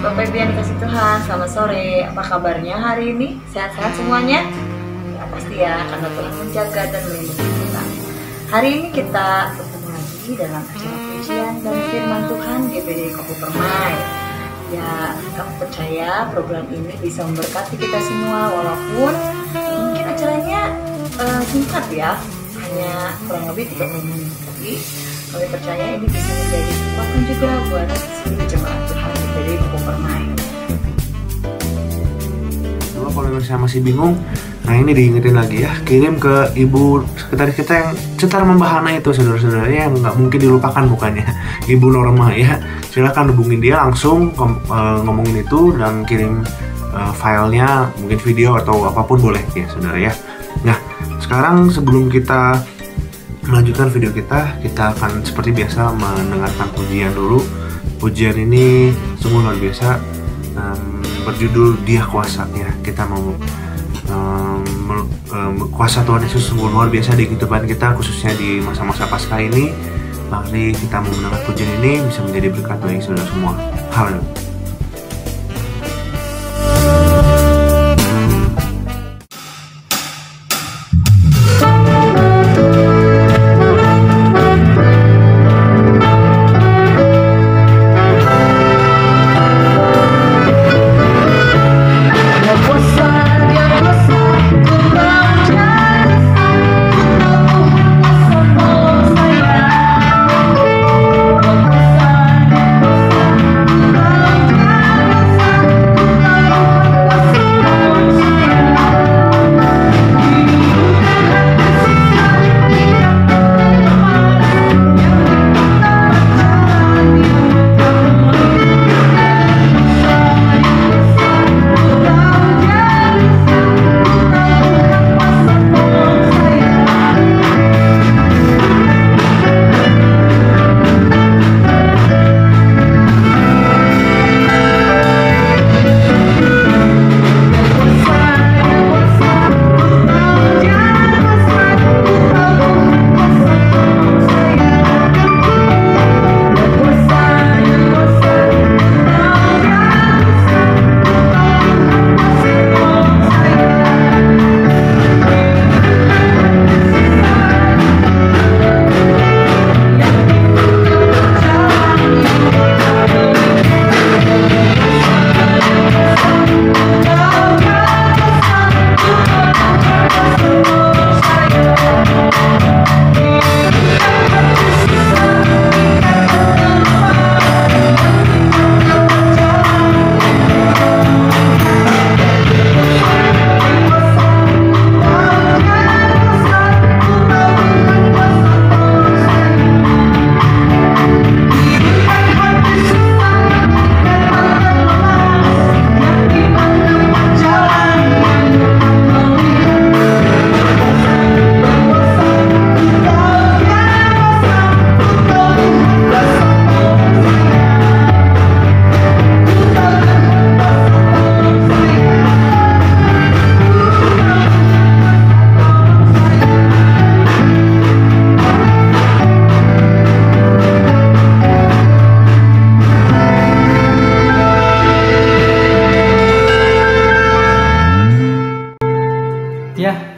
Bapak Ibu yang dikasih Tuhan, selamat sore. Apa kabarnya hari ini? Sehat-sehat semuanya? Ya pasti ya, karena Tuhan menjaga dan melindungi kita. Hari ini kita bertemu lagi dalam acara pujian dan firman Tuhan GBD Kopo Permai. Ya, kami percaya program ini bisa memberkati kita semua, walaupun mungkin acaranya singkat ya, hanya kurang lebih 30 menit. Tapi kami percaya ini bisa menjadi kekuatan juga buat seluruh jemaat Tuhan dari Kopo Permai. Kalau misalnya masih bingung, nah ini diingetin lagi ya, kirim ke ibu sekretaris kita yang cetar membahana itu, saudara-saudaranya, yang nggak mungkin dilupakan bukannya, Ibu Norma ya. Silakan hubungin dia langsung, ngomongin itu dan kirim filenya, mungkin video atau apapun boleh ya saudara ya. Nah sekarang sebelum kita melanjutkan video kita akan seperti biasa mendengarkan pujian dulu. Pujian ini sungguh luar biasa, berjudul Dia Kuasa ya. Kita mau kuasa Tuhan Yesus sungguh luar biasa di kehidupan kita, khususnya di masa-masa Paskah ini. Mari kita mau mendengar pujian ini bisa menjadi berkat bagi saudara semua. Haleluya.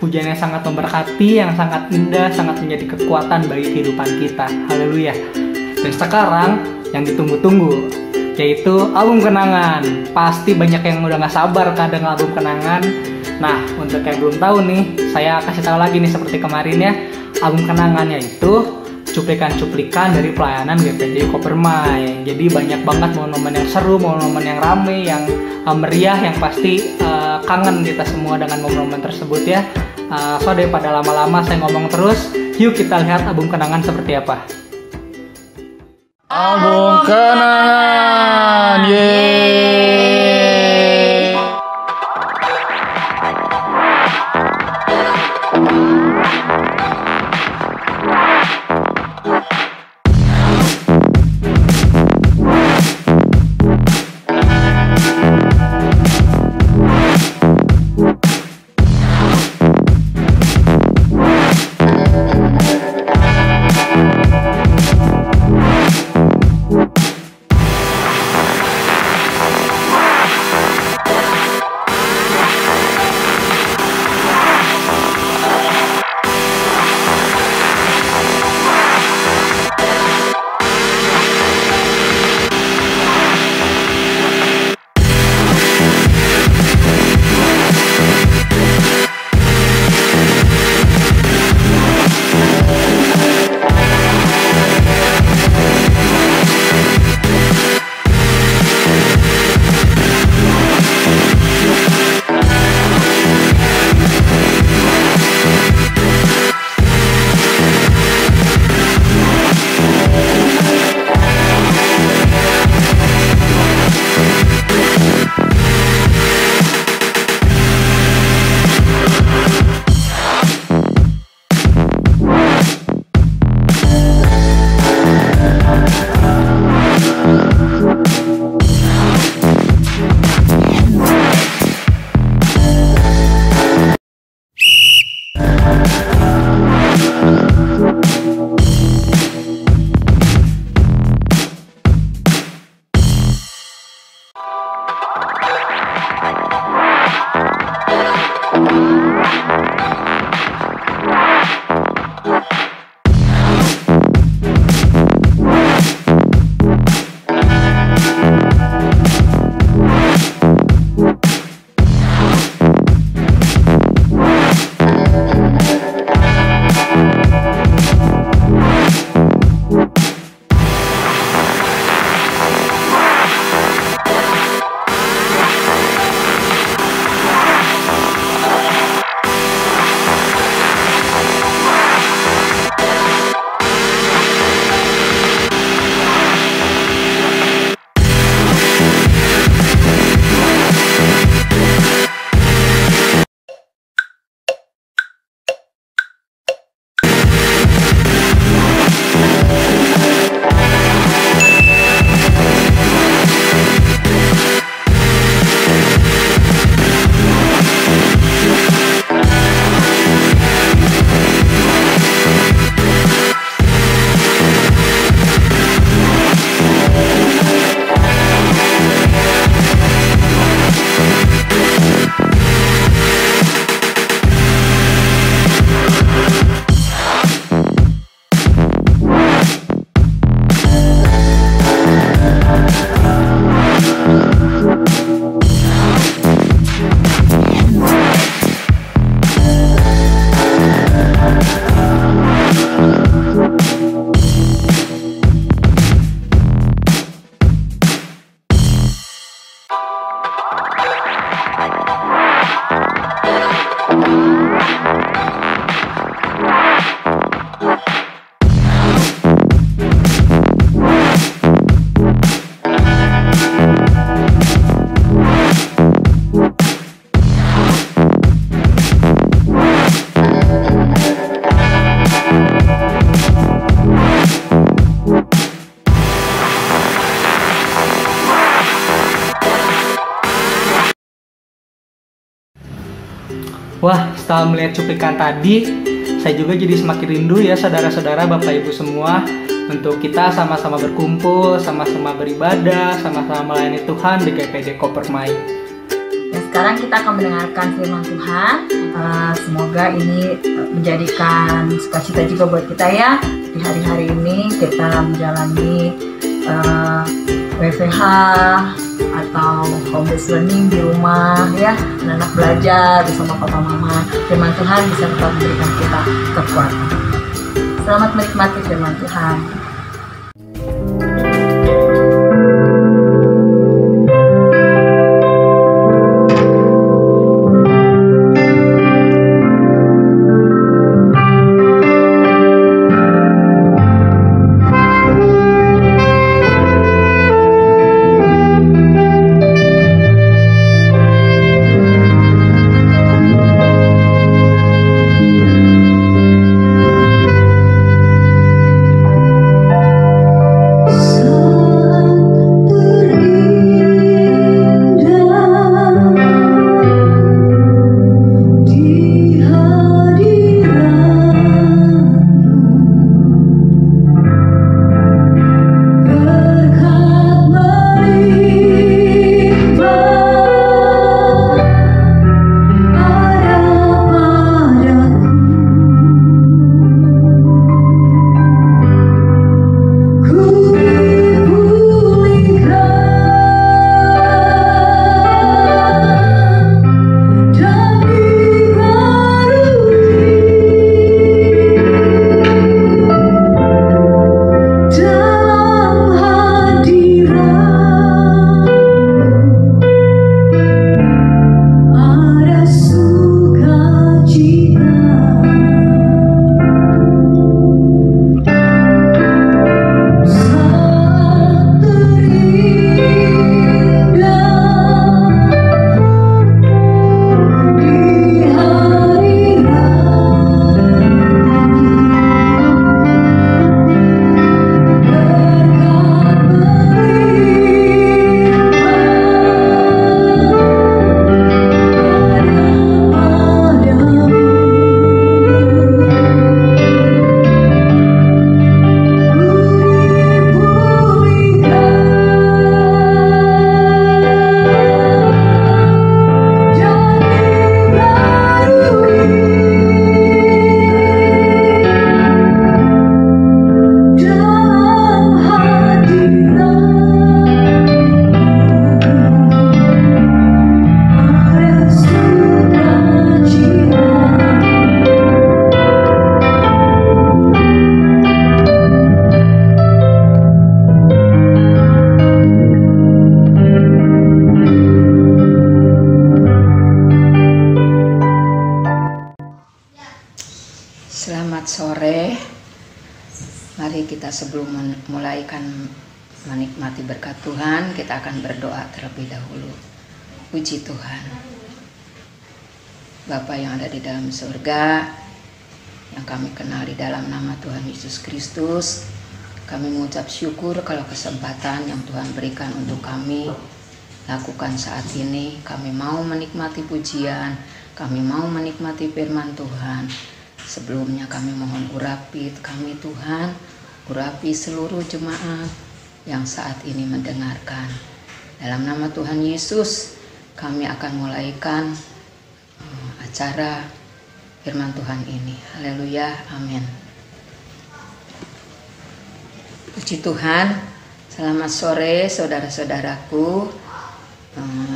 Pujian yang sangat memberkati, yang sangat indah, sangat menjadi kekuatan bagi kehidupan kita. Haleluya. Dan sekarang yang ditunggu-tunggu, yaitu album kenangan. Pasti banyak yang udah gak sabar kan dengan album kenangan. Nah, untuk yang belum tahu nih, saya kasih tahu lagi nih seperti kemarin ya. Album kenangannya itu cuplikan-cuplikan dari pelayanan GPD Kopermai. Jadi banyak banget momen-momen yang seru, momen-momen yang rame, yang meriah, yang pasti kangen kita semua dengan momen-momen tersebut ya. So daripada lama-lama saya ngomong terus, yuk kita lihat album kenangan seperti apa. Album kenangan, yeay. Wah, setelah melihat cuplikan tadi, saya juga jadi semakin rindu ya saudara-saudara, Bapak Ibu semua, untuk kita sama-sama berkumpul, sama-sama beribadah, sama-sama melayani Tuhan di GPD Kopermai. Dan sekarang kita akan mendengarkan firman Tuhan. Semoga ini menjadikan sukacita juga buat kita ya. Di hari-hari ini kita menjalani WFH atau home based learning di rumah ya, anak-anak belajar bersama papa mama. Firman Tuhan bisa tetap memberikan kita kekuatan. Selamat menikmati firman Tuhan. Selamat sore. Mari kita sebelum memulaikan menikmati berkat Tuhan, kita akan berdoa terlebih dahulu. Puji Tuhan. Bapa yang ada di dalam surga, yang kami kenal di dalam nama Tuhan Yesus Kristus, kami mengucap syukur kalau kesempatan yang Tuhan berikan untuk kami lakukan saat ini. Kami mau menikmati pujian, kami mau menikmati firman Tuhan. Sebelumnya kami mohon urapi kami Tuhan, urapi seluruh jemaat yang saat ini mendengarkan. Dalam nama Tuhan Yesus, kami akan mulaikan acara firman Tuhan ini. Haleluya, amin. Puji Tuhan, selamat sore saudara-saudaraku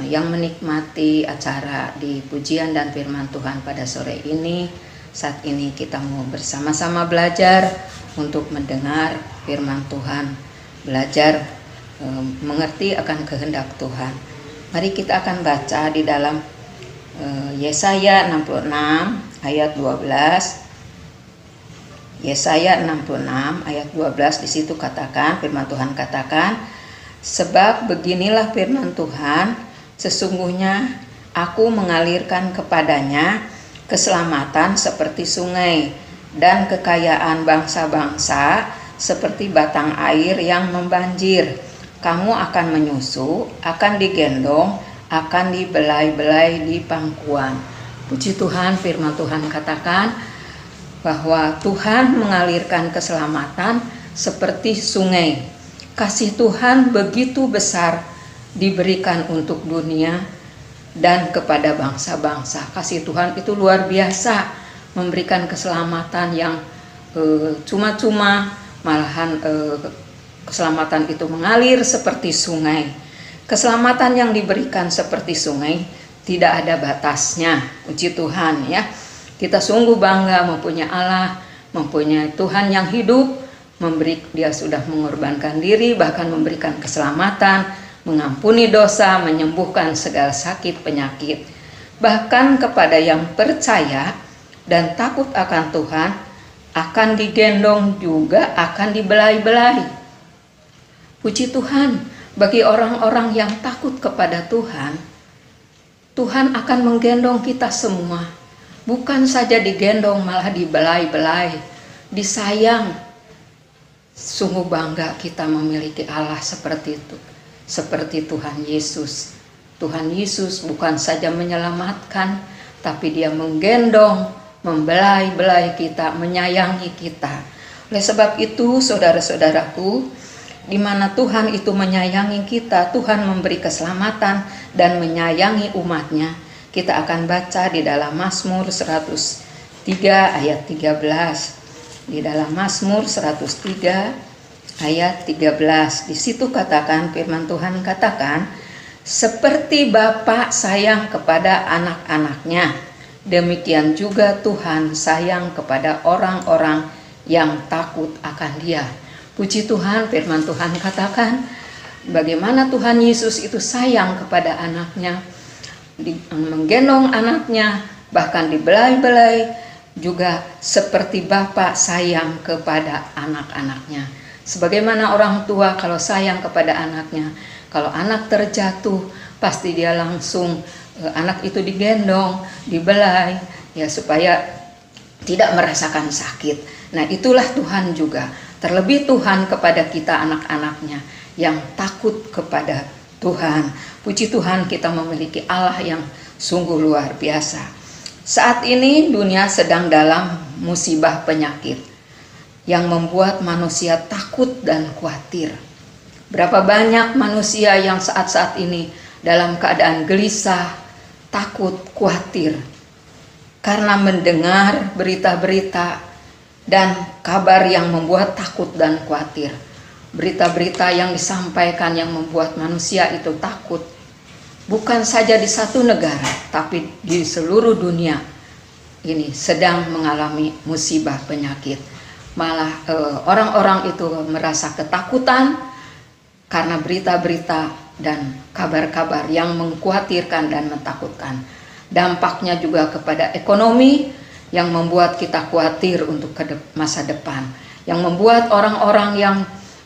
yang menikmati acara di pujian dan firman Tuhan pada sore ini. Saat ini kita mau bersama-sama belajar untuk mendengar firman Tuhan, belajar mengerti akan kehendak Tuhan. Mari kita akan baca di dalam Yesaya 66 ayat 12. Yesaya 66 ayat 12, di situ katakan, firman Tuhan katakan, sebab beginilah firman Tuhan, sesungguhnya aku mengalirkan kepadanya keselamatan seperti sungai dan kekayaan bangsa-bangsa seperti batang air yang membanjir. Kamu akan menyusu, akan digendong, akan dibelai-belai di pangkuan. Puji Tuhan, firman Tuhan katakan bahwa Tuhan mengalirkan keselamatan seperti sungai. Kasih Tuhan begitu besar diberikan untuk dunia dan kepada bangsa-bangsa. Kasih Tuhan itu luar biasa, memberikan keselamatan yang cuma-cuma, malahan keselamatan itu mengalir seperti sungai. Keselamatan yang diberikan seperti sungai, tidak ada batasnya. Puji Tuhan ya. Kita sungguh bangga mempunyai Allah, mempunyai Tuhan yang hidup, dia sudah mengorbankan diri, bahkan memberikan keselamatan, mengampuni dosa, menyembuhkan segala sakit penyakit. Bahkan kepada yang percaya dan takut akan Tuhan, akan digendong juga, akan dibelai-belai. Puji Tuhan, bagi orang-orang yang takut kepada Tuhan, Tuhan akan menggendong kita semua. Bukan saja digendong, malah dibelai-belai, disayang. Sungguh bangga kita memiliki Allah seperti itu. Seperti Tuhan Yesus. Tuhan Yesus bukan saja menyelamatkan, tapi Dia menggendong, membelai-belai kita, menyayangi kita. Oleh sebab itu, saudara-saudaraku, di mana Tuhan itu menyayangi kita, Tuhan memberi keselamatan dan menyayangi umatnya. Kita akan baca di dalam Mazmur 103 ayat 13. Di dalam Mazmur 103 ayat 13. Di situ katakan, firman Tuhan katakan, seperti Bapa sayang kepada anak-anaknya, demikian juga Tuhan sayang kepada orang-orang yang takut akan Dia. Puji Tuhan, firman Tuhan katakan, bagaimana Tuhan Yesus itu sayang kepada anaknya, menggendong anaknya, bahkan dibelai-belai, juga seperti Bapa sayang kepada anak-anaknya. Sebagaimana orang tua kalau sayang kepada anaknya, kalau anak terjatuh, pasti dia langsung, anak itu digendong, dibelai, ya supaya tidak merasakan sakit. Nah, itulah Tuhan juga. Terlebih Tuhan kepada kita anak-anaknya yang takut kepada Tuhan. Puji Tuhan, kita memiliki Allah yang sungguh luar biasa. Saat ini dunia sedang dalam musibah penyakit yang membuat manusia takut dan khawatir. Berapa banyak manusia yang saat-saat ini dalam keadaan gelisah, takut, khawatir karena mendengar berita-berita dan kabar yang membuat takut dan khawatir. Berita-berita yang disampaikan yang membuat manusia itu takut. Bukan saja di satu negara, tapi di seluruh dunia ini sedang mengalami musibah penyakit. Malah orang-orang itu merasa ketakutan karena berita-berita dan kabar-kabar yang mengkhawatirkan dan mentakutkan. Dampaknya juga kepada ekonomi yang membuat kita khawatir untuk masa depan. Yang membuat orang-orang yang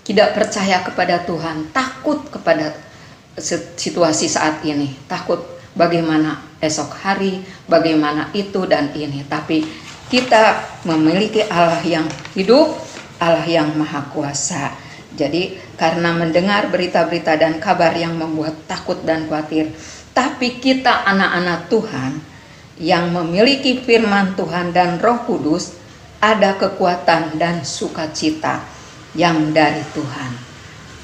tidak percaya kepada Tuhan takut kepada situasi saat ini, takut bagaimana esok hari, bagaimana itu dan ini. Tapi kita memiliki Allah yang hidup, Allah yang maha kuasa. Jadi karena mendengar berita-berita dan kabar yang membuat takut dan khawatir, tapi kita anak-anak Tuhan yang memiliki firman Tuhan dan Roh Kudus, ada kekuatan dan sukacita yang dari Tuhan.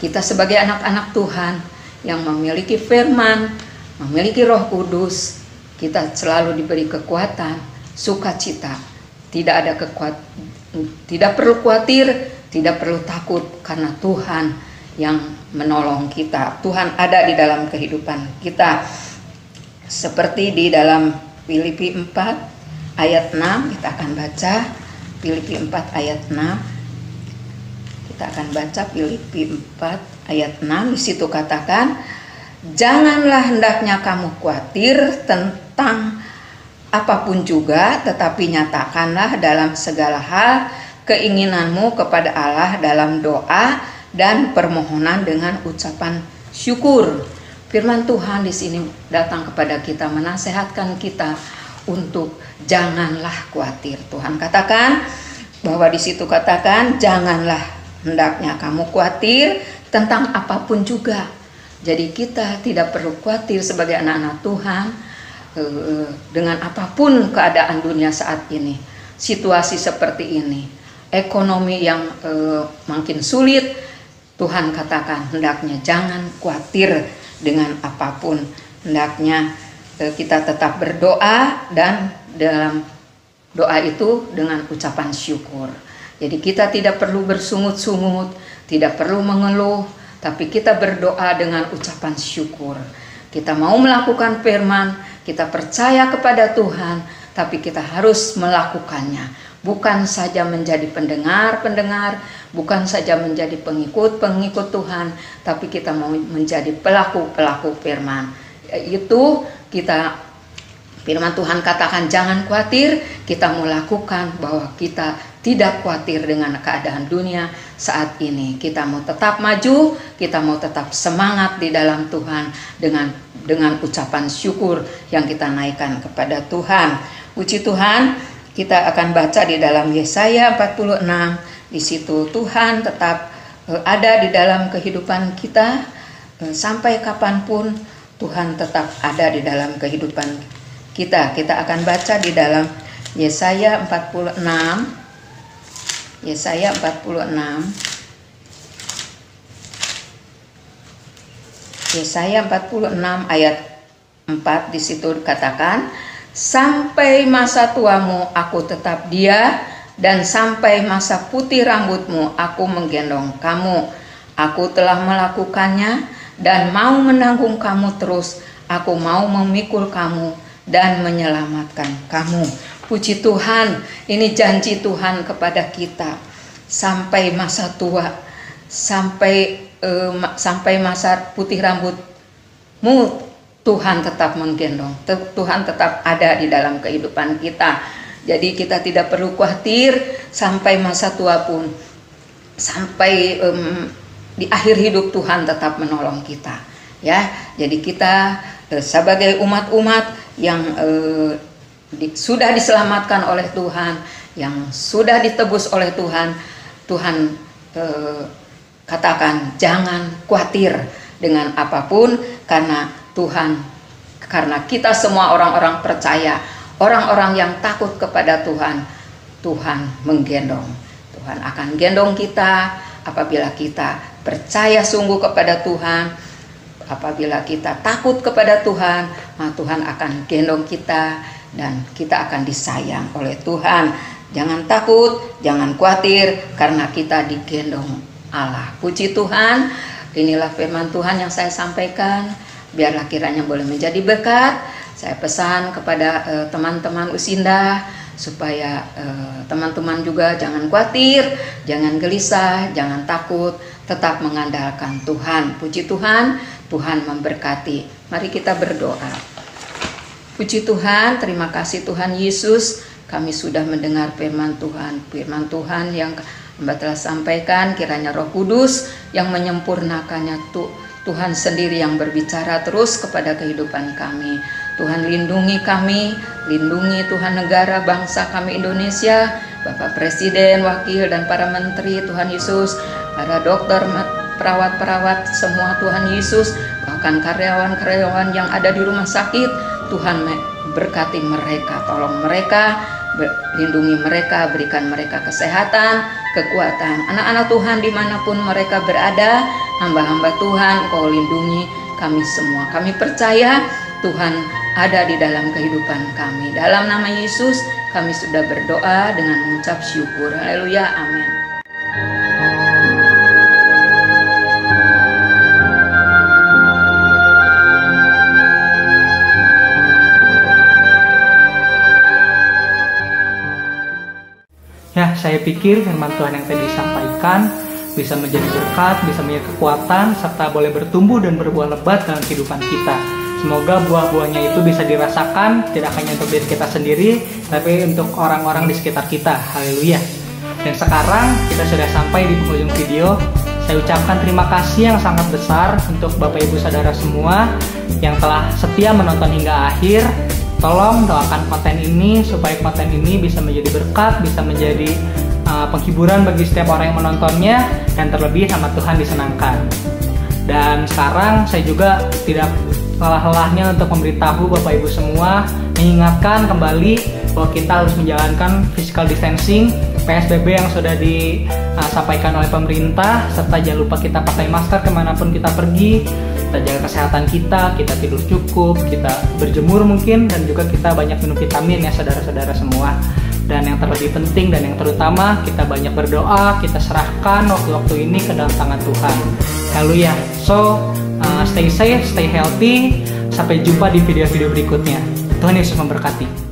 Kita sebagai anak-anak Tuhan yang memiliki firman, memiliki Roh Kudus, kita selalu diberi kekuatan, sukacita. Tidak perlu khawatir, tidak perlu takut, karena Tuhan yang menolong kita. Tuhan ada di dalam kehidupan kita. Seperti di dalam Filipi 4 ayat 6, kita akan baca Filipi 4 ayat 6. Kita akan baca Filipi 4 ayat 6. Di situ katakan, janganlah hendaknya kamu khawatir tentang apapun juga, tetapi nyatakanlah dalam segala hal keinginanmu kepada Allah dalam doa dan permohonan dengan ucapan syukur. Firman Tuhan di sini datang kepada kita, menasehatkan kita untuk janganlah khawatir. Tuhan katakan bahwa di situ katakan janganlah hendaknya kamu khawatir tentang apapun juga. Jadi kita tidak perlu khawatir sebagai anak-anak Tuhan dengan apapun keadaan dunia saat ini. Situasi seperti ini, ekonomi yang makin sulit, Tuhan katakan hendaknya jangan khawatir dengan apapun. Hendaknya kita tetap berdoa, dan dalam doa itu dengan ucapan syukur. Jadi kita tidak perlu bersungut-sungut, tidak perlu mengeluh, tapi kita berdoa dengan ucapan syukur. Kita mau melakukan firman, kita percaya kepada Tuhan, tapi kita harus melakukannya. Bukan saja menjadi pendengar-pendengar, bukan saja menjadi pengikut-pengikut Tuhan, tapi kita mau menjadi pelaku-pelaku firman. Itu kita, firman Tuhan katakan jangan khawatir, kita mau lakukan bahwa kita tidak khawatir dengan keadaan dunia saat ini. Kita mau tetap maju, kita mau tetap semangat di dalam Tuhan dengan ucapan syukur yang kita naikkan kepada Tuhan. Puji Tuhan, kita akan baca di dalam Yesaya 46. Di situ Tuhan tetap ada di dalam kehidupan kita sampai kapanpun. Tuhan tetap ada di dalam kehidupan kita. Kita akan baca di dalam Yesaya 46. Yesaya 46. Yesaya 46 ayat 4, di situ dikatakan, sampai masa tuamu aku tetap dia, dan sampai masa putih rambutmu aku menggendong kamu. Aku telah melakukannya dan mau menanggung kamu terus. Aku mau memikul kamu dan menyelamatkan kamu. Puji Tuhan, ini janji Tuhan kepada kita. Sampai masa tua, sampai masa putih rambutmu, Tuhan tetap menggendong. Tuhan tetap ada di dalam kehidupan kita. Jadi kita tidak perlu khawatir sampai masa tua pun. Sampai di akhir hidup Tuhan tetap menolong kita. Ya, jadi kita sebagai umat-umat yang sudah diselamatkan oleh Tuhan, yang sudah ditebus oleh Tuhan, Tuhan katakan jangan khawatir dengan apapun, karena Tuhan, karena kita semua orang-orang percaya, orang-orang yang takut kepada Tuhan, Tuhan menggendong. Tuhan akan gendong kita apabila kita percaya sungguh kepada Tuhan. Apabila kita takut kepada Tuhan, maka Tuhan akan gendong kita dan kita akan disayang oleh Tuhan. Jangan takut, jangan khawatir, karena kita digendong Allah. Puji Tuhan, inilah firman Tuhan yang saya sampaikan. Biarlah kiranya boleh menjadi berkat. Saya pesan kepada teman-teman Usinda, supaya teman-teman juga jangan khawatir, jangan gelisah, jangan takut, tetap mengandalkan Tuhan. Puji Tuhan, Tuhan memberkati. Mari kita berdoa. Puji Tuhan, terima kasih Tuhan Yesus, kami sudah mendengar firman Tuhan. Firman Tuhan yang Hamba telah sampaikan, kiranya Roh Kudus yang menyempurnakannya, Tuhan sendiri yang berbicara terus kepada kehidupan kami. Tuhan lindungi kami, lindungi Tuhan negara bangsa kami Indonesia, Bapak Presiden, Wakil, dan para Menteri, Tuhan Yesus, para dokter, perawat-perawat, semua Tuhan Yesus, bahkan karyawan-karyawan yang ada di rumah sakit, Tuhan berkati mereka, tolong mereka, lindungi mereka, berikan mereka kesehatan, kekuatan. Anak-anak Tuhan dimanapun mereka berada, hamba-hamba Tuhan, Engkau lindungi kami semua. Kami percaya Tuhan ada di dalam kehidupan kami. Dalam nama Yesus kami sudah berdoa dengan mengucap syukur. Haleluya, amin. Ya, saya pikir firman Tuhan yang tadi disampaikan bisa menjadi berkat, bisa menjadi kekuatan, serta boleh bertumbuh dan berbuah lebat dalam kehidupan kita. Semoga buah-buahnya itu bisa dirasakan, tidak hanya untuk diri kita sendiri, tapi untuk orang-orang di sekitar kita. Haleluya. Dan sekarang kita sudah sampai di penghujung video. Saya ucapkan terima kasih yang sangat besar untuk Bapak Ibu Saudara semua yang telah setia menonton hingga akhir. Tolong doakan konten ini supaya konten ini bisa menjadi berkat, bisa menjadi penghiburan bagi setiap orang yang menontonnya, dan terlebih sama Tuhan disenangkan. Dan sekarang saya juga tidak lelah-lelahnya untuk memberitahu Bapak Ibu semua, mengingatkan kembali bahwa kita harus menjalankan physical distancing, PSBB yang sudah disampaikan oleh pemerintah, serta jangan lupa kita pakai masker kemanapun kita pergi. kita jaga kesehatan kita tidur cukup, kita berjemur mungkin, dan juga kita banyak minum vitamin ya saudara-saudara semua. Dan yang terlebih penting dan yang terutama, kita banyak berdoa, kita serahkan waktu-waktu ini ke dalam tangan Tuhan. Haleluya. So, stay safe, stay healthy. Sampai jumpa di video-video berikutnya. Tuhan Yesus memberkati.